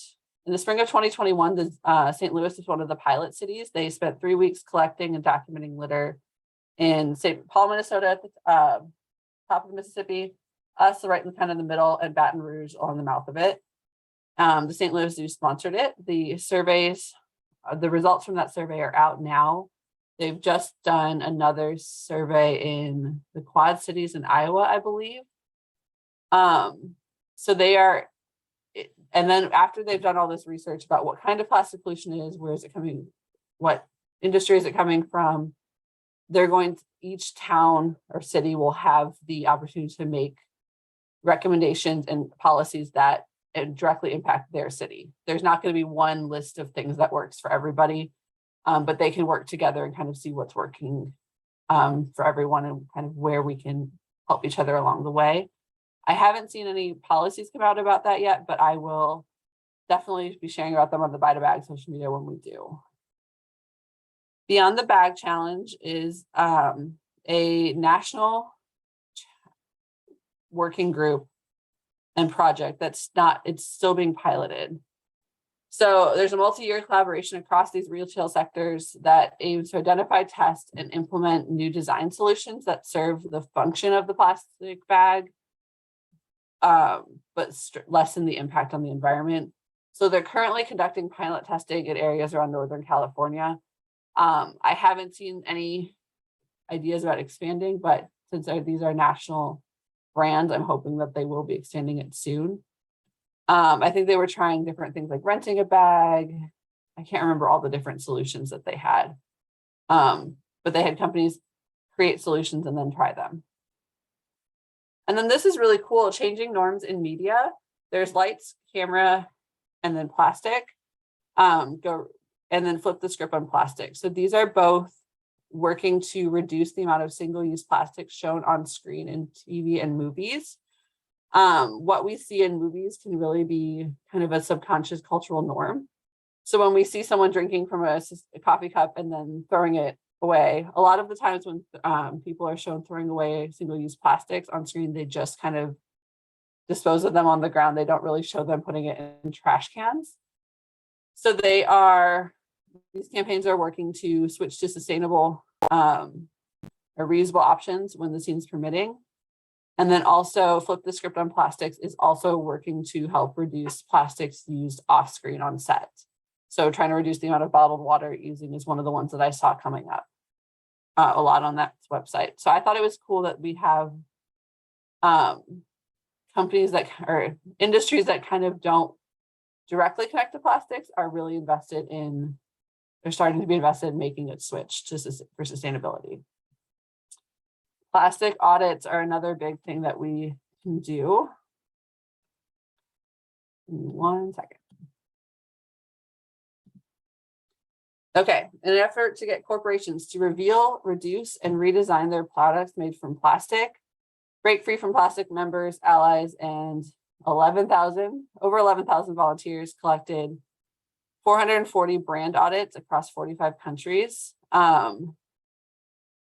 in the spring of 2021, St. Louis was one of the pilot cities. They spent 3 weeks collecting and documenting litter in St. Paul, Minnesota, at the top of the Mississippi, us right in kind of the middle, and Baton Rouge on the mouth of it. The St. Louis Zoo sponsored it. The surveys, the results from that survey are out now. They've just done another survey in the Quad Cities in Iowa, I believe. So they are, and then after they've done all this research about what kind of plastic pollution is, where is it coming, what industry is it coming from, they're going to, each town or city will have the opportunity to make recommendations and policies that directly impact their city. There's not going to be one list of things that works for everybody, but they can work together and kind of see what's working for everyone and kind of where we can help each other along the way. I haven't seen any policies come out about that yet, but I will definitely be sharing about them on the Buy to Bag social media when we do. Beyond the Bag Challenge is a national working group and project it's still being piloted. So there's a multi-year collaboration across these retail sectors that aims to identify, test, and implement new design solutions that serve the function of the plastic bag, but lessen the impact on the environment. So they're currently conducting pilot testing in areas around Northern California. I haven't seen any ideas about expanding, but since these are national brands, I'm hoping that they will be extending it soon. I think they were trying different things like renting a bag. I can't remember all the different solutions that they had. But they had companies create solutions and then try them. And then this is really cool, changing norms in media. There's lights, camera, and then plastic. And then flip the script on plastic. So these are both working to reduce the amount of single-use plastic shown on screen in TV and movies. What we see in movies can really be kind of a subconscious cultural norm. So when we see someone drinking from a coffee cup and then throwing it away, a lot of the times when people are shown throwing away single-use plastics on screen, they just kind of dispose of them on the ground. They don't really show them putting it in trash cans. So these campaigns are working to switch to sustainable or reusable options when the scene's permitting. And then also Flip the Script on Plastics is also working to help reduce plastics used off screen on set. So trying to reduce the amount of bottled water using is one of the ones that I saw coming up a lot on that website. So I thought it was cool that we have companies that, or industries that kind of don't directly connect to plastics are really invested in, they're starting to be invested in making it switch for sustainability. Plastic audits are another big thing that we can do. 1 second. Okay, in an effort to get corporations to reveal, reduce, and redesign their products made from plastic, Break Free from Plastic members, allies, and over 11,000 volunteers collected 440 brand audits across 45 countries.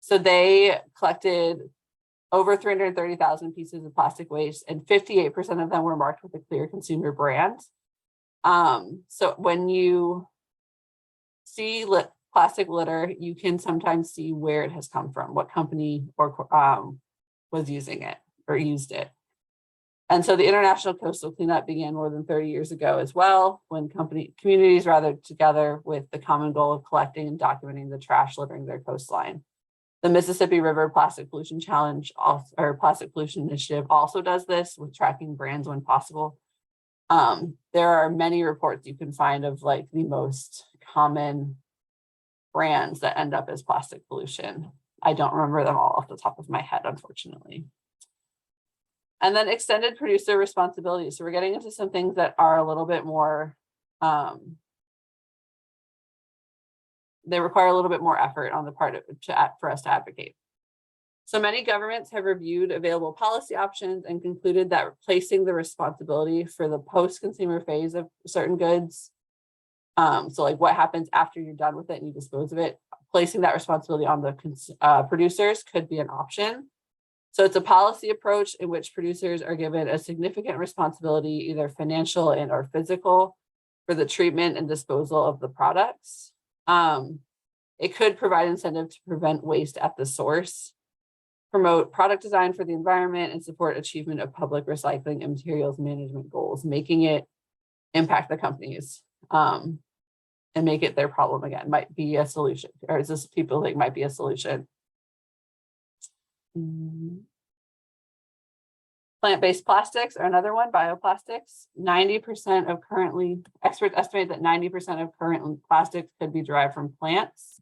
So they collected over 330,000 pieces of plastic waste, and 58% of them were marked with a clear consumer brand. So when you see plastic litter, you can sometimes see where it has come from, what company or was using it or used it. And so the International Coastal Cleanup began more than 30 years ago as well, when communities rallied together with the common goal of collecting and documenting the trash littering their coastline. The Mississippi River Plastic Pollution Challenge or Plastic Pollution Initiative also does this with tracking brands when possible. There are many reports you can find of like the most common brands that end up as plastic pollution. I don't remember them all off the top of my head, unfortunately. And then extended producer responsibility. So we're getting into some things that are a little bit more, they require a little bit more effort on the part of for us to advocate. So many governments have reviewed available policy options and concluded that replacing the responsibility for the post-consumer phase of certain goods, so like what happens after you're done with it and you dispose of it, placing that responsibility on the producers could be an option. So it's a policy approach in which producers are given a significant responsibility, either financial and or physical, for the treatment and disposal of the products. It could provide incentive to prevent waste at the source, promote product design for the environment, and support achievement of public recycling and materials management goals, making it impact the companies and make it their problem again, might be a solution, or is this people think might be a solution. Plant-based plastics are another one, bioplastics. 90% of currently, experts estimate that 90% of current plastics could be derived from plants.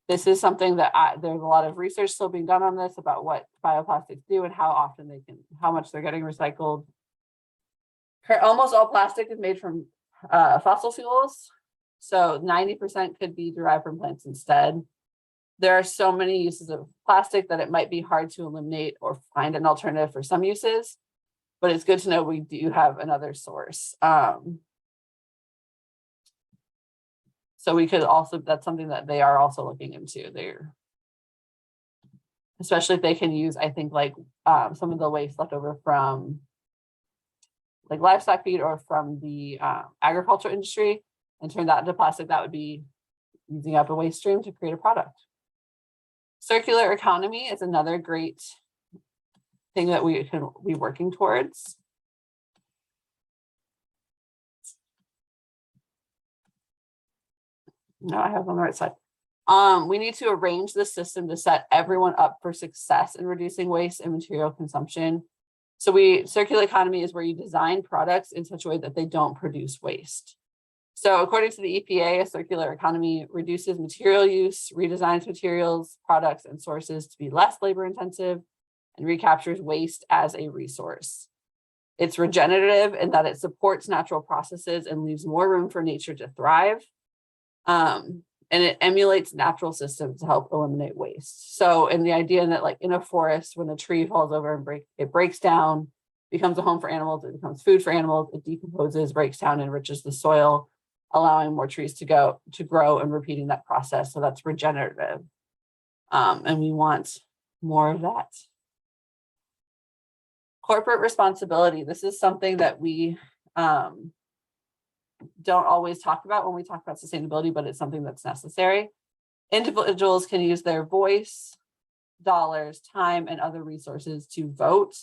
This is something that there's a lot of research still being done on this about what bioplastics do and how often they can, how much they're getting recycled. Almost all plastic is made from fossil fuels. So 90% could be derived from plants instead. There are so many uses of plastic that it might be hard to eliminate or find an alternative for some uses, but it's good to know we do have another source. So we could also, that's something that they are also looking into. They're, especially if they can use, I think, like some of the waste left over from like livestock feed or from the agriculture industry and turn that into plastic, that would be using up a waste stream to create a product. Circular economy is another great thing that we can be working towards. No, I have on the right side. We need to arrange the system to set everyone up for success in reducing waste and material consumption. So circular economy is where you design products in such a way that they don't produce waste. So according to the EPA, a circular economy reduces material use, redesigns materials, products, and sources to be less labor intensive, and recaptures waste as a resource. It's regenerative in that it supports natural processes and leaves more room for nature to thrive. And it emulates natural systems to help eliminate waste. So in the idea that like in a forest, when a tree falls over and it breaks down, becomes a home for animals, it becomes food for animals, it decomposes, breaks down, enriches the soil, allowing more trees to grow and repeating that process. So that's regenerative. And we want more of that. Corporate responsibility. This is something that we don't always talk about when we talk about sustainability, but it's something that's necessary. Individuals can use their voice, dollars, time, and other resources to vote,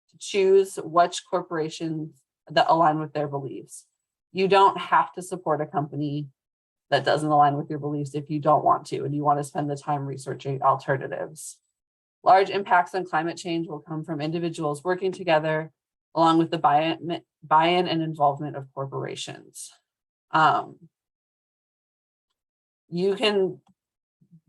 to choose which corporations that align with their beliefs. You don't have to support a company that doesn't align with your beliefs if you don't want to, and you want to spend the time researching alternatives. Large impacts on climate change will come from individuals working together, along with the buy-in and involvement of corporations. You can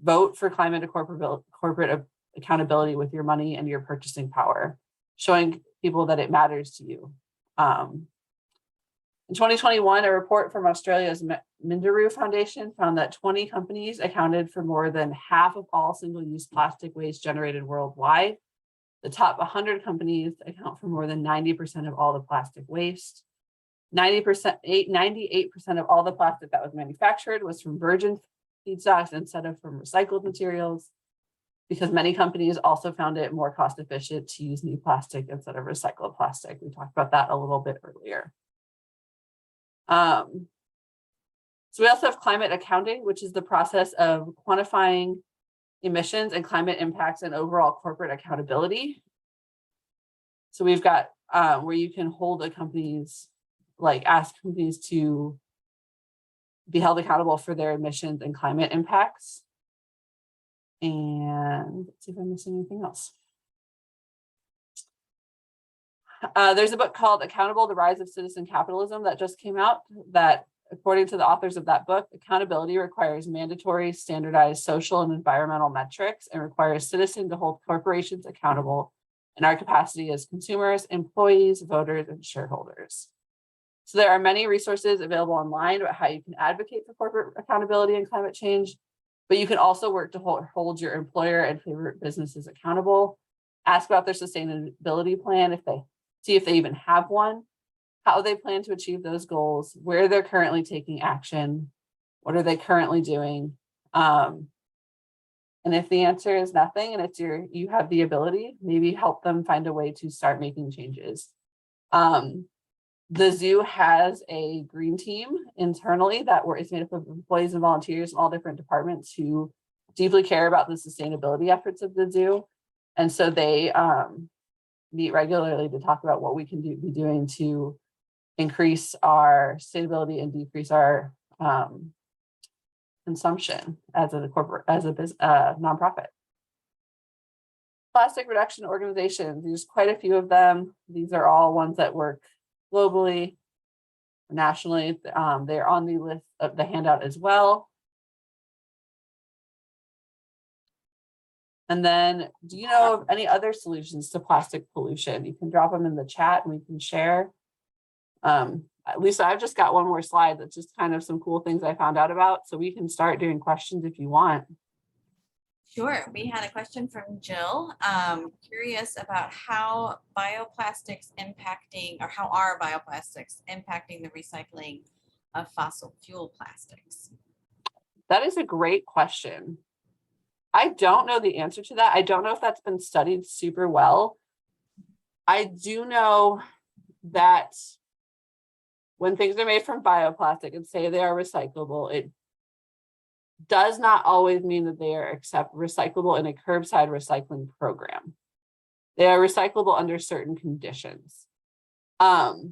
vote for climate and corporate accountability with your money and your purchasing power, showing people that it matters to you. In 2021, a report from Australia's Minderoo Foundation found that 20 companies accounted for more than half of all single-use plastic waste generated worldwide. The top 100 companies account for more than 90% of all the plastic waste. 98% of all the plastic that was manufactured was from virgin feedstocks instead of from recycled materials, because many companies also found it more cost efficient to use new plastic instead of recycled plastic. We talked about that a little bit earlier. So we also have climate accounting, which is the process of quantifying emissions and climate impacts and overall corporate accountability. So we've got where you can hold a company's, like ask companies to be held accountable for their emissions and climate impacts. And let's see if I'm missing anything else. There's a book called Accountable: The Rise of Citizen Capitalism that just came out that according to the authors of that book, accountability requires mandatory, standardized social and environmental metrics and requires citizens to hold corporations accountable in our capacity as consumers, employees, voters, and shareholders. So there are many resources available online about how you can advocate for corporate accountability and climate change, but you can also work to hold your employer and favorite businesses accountable. Ask about their sustainability plan, see if they even have one, how they plan to achieve those goals, where they're currently taking action, what are they currently doing? And if the answer is nothing and it's you have the ability, maybe help them find a way to start making changes. The zoo has a green team internally that is made up of employees and volunteers in all different departments who deeply care about the sustainability efforts of the zoo. And so they meet regularly to talk about what we can be doing to increase our sustainability and decrease our consumption as a nonprofit. Plastic reduction organizations, there's quite a few of them. These are all ones that work globally, nationally. They're on the list of the handout as well. And then, do you know of any other solutions to plastic pollution? You can drop them in the chat and we can share. Lisa, I've just got one more slide that's just kind of some cool things I found out about. So we can start doing questions if you want. Sure. We had a question from Jill, curious about how bioplastics impacting, or how are bioplastics impacting the recycling of fossil fuel plastics? That is a great question. I don't know the answer to that. I don't know if that's been studied super well. I do know that when things are made from bioplastic and say they are recyclable, it does not always mean that they are recyclable in a curbside recycling program. They are recyclable under certain conditions. So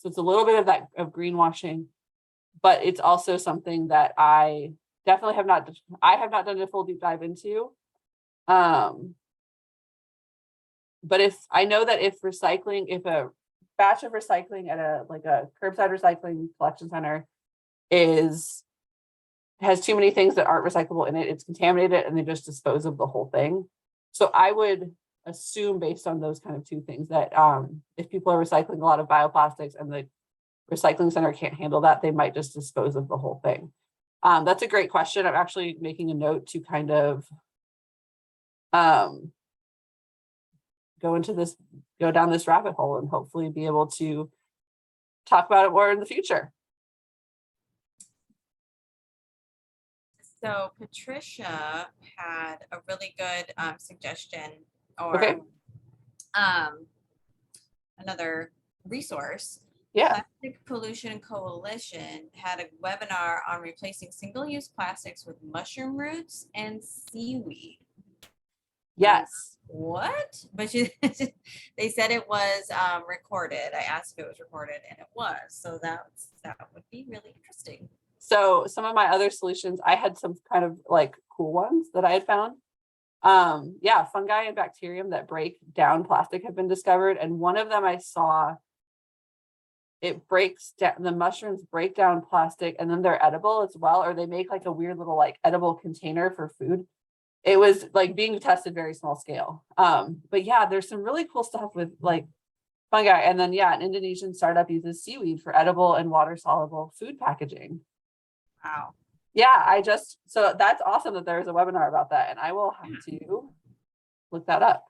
it's a little bit of that of greenwashing, but it's also something that I definitely have not done a full deep dive into. But if I know that if a batch of recycling at a curbside recycling collection center has too many things that aren't recyclable in it, it's contaminated and they just dispose of the whole thing. So I would assume, based on those kind of two things, that if people are recycling a lot of bioplastics and the recycling center can't handle that, they might just dispose of the whole thing. That's a great question. I'm actually making a note to kind of go down this rabbit hole and hopefully be able to talk about it more in the future. So Patricia had a really good suggestion, or Okay. Another resource. Yeah. Plastic Pollution Coalition had a webinar on replacing single-use plastics with mushroom roots and seaweed. Yes. What? But they said it was recorded. I asked if it was recorded, and it was. So that would be really interesting. So some of my other solutions, I had some kind of cool ones that I had found. Yeah, fungi and bacterium that break down plastic have been discovered. And one of them I saw, it breaks down, the mushrooms break down plastic and then they're edible as well, or they make a weird little edible container for food. It was being tested very small scale. But yeah, there's some really cool stuff with fungi. And then yeah, an Indonesian startup uses seaweed for edible and water soluble food packaging. Wow. Yeah, so that's awesome that there's a webinar about that, and I will have to look that up.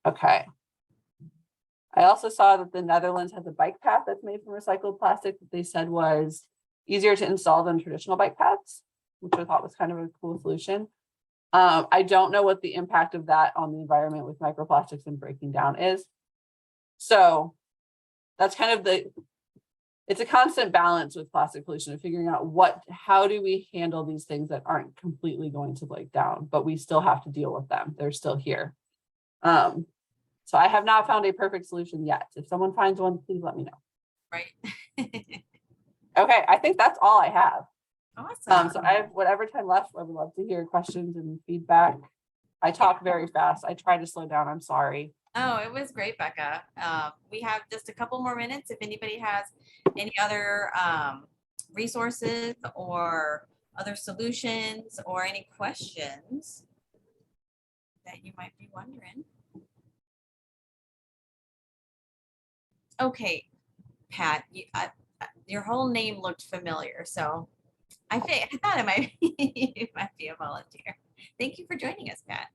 Okay. I also saw that the Netherlands has a bike path that's made from recycled plastic that they said was easier to install than traditional bike paths, which I thought was kind of a cool solution. I don't know what the impact of that on the environment with microplastics and breaking down is. So that's kind of it's a constant balance with plastic pollution of figuring out how do we handle these things that aren't completely going to break down, but we still have to deal with them. They're still here. So I have not found a perfect solution yet. If someone finds one, please let me know. Right. Okay, I think that's all I have. Awesome. So I have whatever time left. I would love to hear questions and feedback. I talk very fast. I try to slow down. I'm sorry. Oh, it was great, Becca. We have just a couple more minutes. If anybody has any other resources or other solutions or any questions that you might be wondering. Okay, Pat, your whole name looked familiar, so I thought it might be, it might be a volunteer. Thank you for joining us, Pat.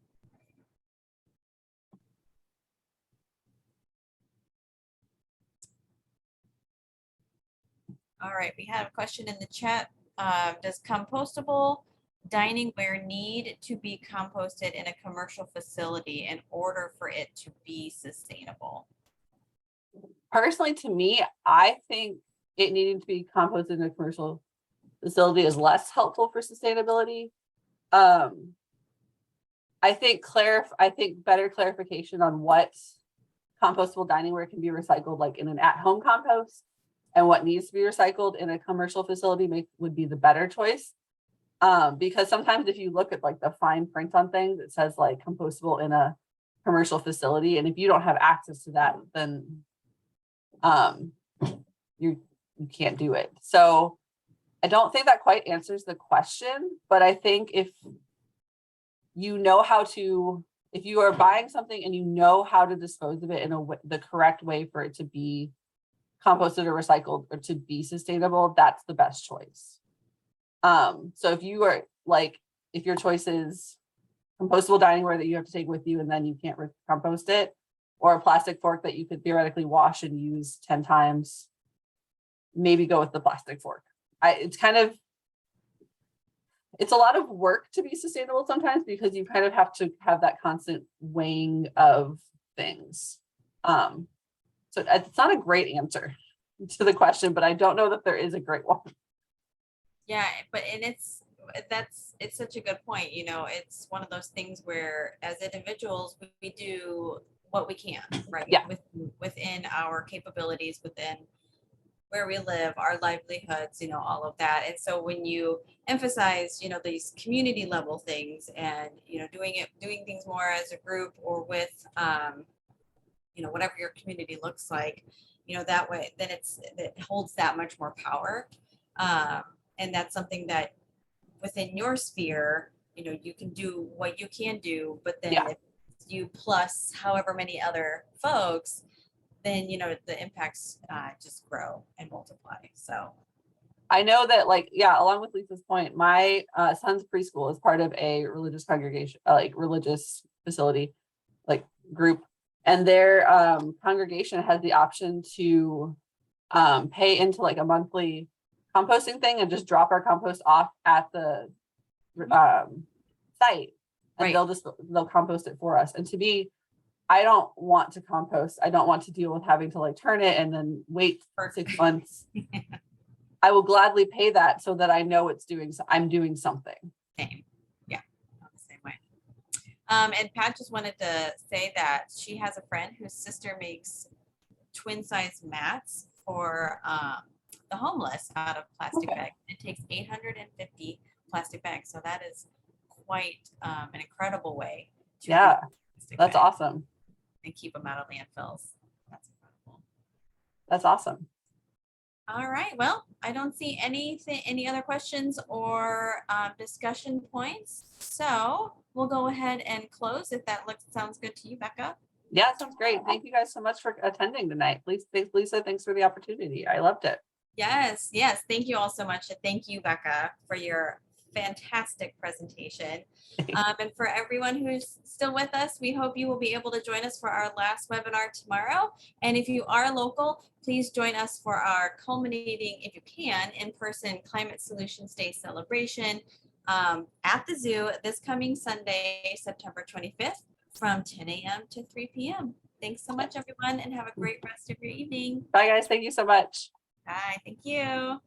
All right, we have a question in the chat. Does compostable dining ware need to be composted in a commercial facility in order for it to be sustainable? Personally, to me, I think it needing to be composted in a commercial facility is less helpful for sustainability. I think better clarification on what compostable dining ware can be recycled, like in an at-home compost, and what needs to be recycled in a commercial facility would be the better choice. Because sometimes if you look at like the fine print on things, it says like compostable in a commercial facility, and if you don't have access to that, then you can't do it. So I don't think that quite answers the question, but I think if you know if you are buying something and you know how to dispose of it in the correct way for it to be composted or recycled or to be sustainable, that's the best choice. So if you are like, if your choice is compostable dining ware that you have to take with you and then you can't compost it, or a plastic fork that you could theoretically wash and use 10 times, maybe go with the plastic fork. It's a lot of work to be sustainable sometimes because you kind of have to have that constant weighing of things. So it's not a great answer to the question, but I don't know that there is a great one. Yeah, it's such a good point. You know, it's one of those things where as individuals, we do what we can, right? Yeah. Within our capabilities, within where we live, our livelihoods, you know, all of that. And so when you emphasize, you know, these community level things and, you know, doing things more as a group or with, you know, whatever your community looks like, you know, that way, then it holds that much more power. And that's something that within your sphere, you know, you can do what you can do, but then if you plus however many other folks, then, you know, the impacts just grow and multiply. So I know that, like, yeah, along with Lisa's point, my son's preschool is part of a religious congregation, like religious facility, like group, and their congregation has the option to pay into like a monthly composting thing and just drop our compost off at the site, and they'll compost it for us. And to me, I don't want to compost. I don't want to deal with having to like turn it and then wait for 6 months. I will gladly pay that so that I know I'm doing something. Same. Yeah, the same way. And Pat just wanted to say that she has a friend whose sister makes twin size mats for the homeless out of plastic bags. It takes 850 plastic bags. So that is quite an incredible way to that's awesome. And keep them out of landfills. That's incredible. That's awesome. All right. Well, I don't see any other questions or discussion points. So we'll go ahead and close if that sounds good to you, Becca. Yeah, sounds great. Thank you guys so much for attending tonight. Lisa, thanks for the opportunity. I loved it. Yes. Thank you all so much. And thank you, Becca, for your fantastic presentation. And for everyone who's still with us, we hope you will be able to join us for our last webinar tomorrow. And if you are local, please join us for our culminating, if you can, in-person Climate Solutions Day celebration at the zoo this coming Sunday, September 25th from 10 a.m. to 3 p.m. Thanks so much, everyone, and have a great rest of your evening. Bye, guys. Thank you so much. Bye. Thank you.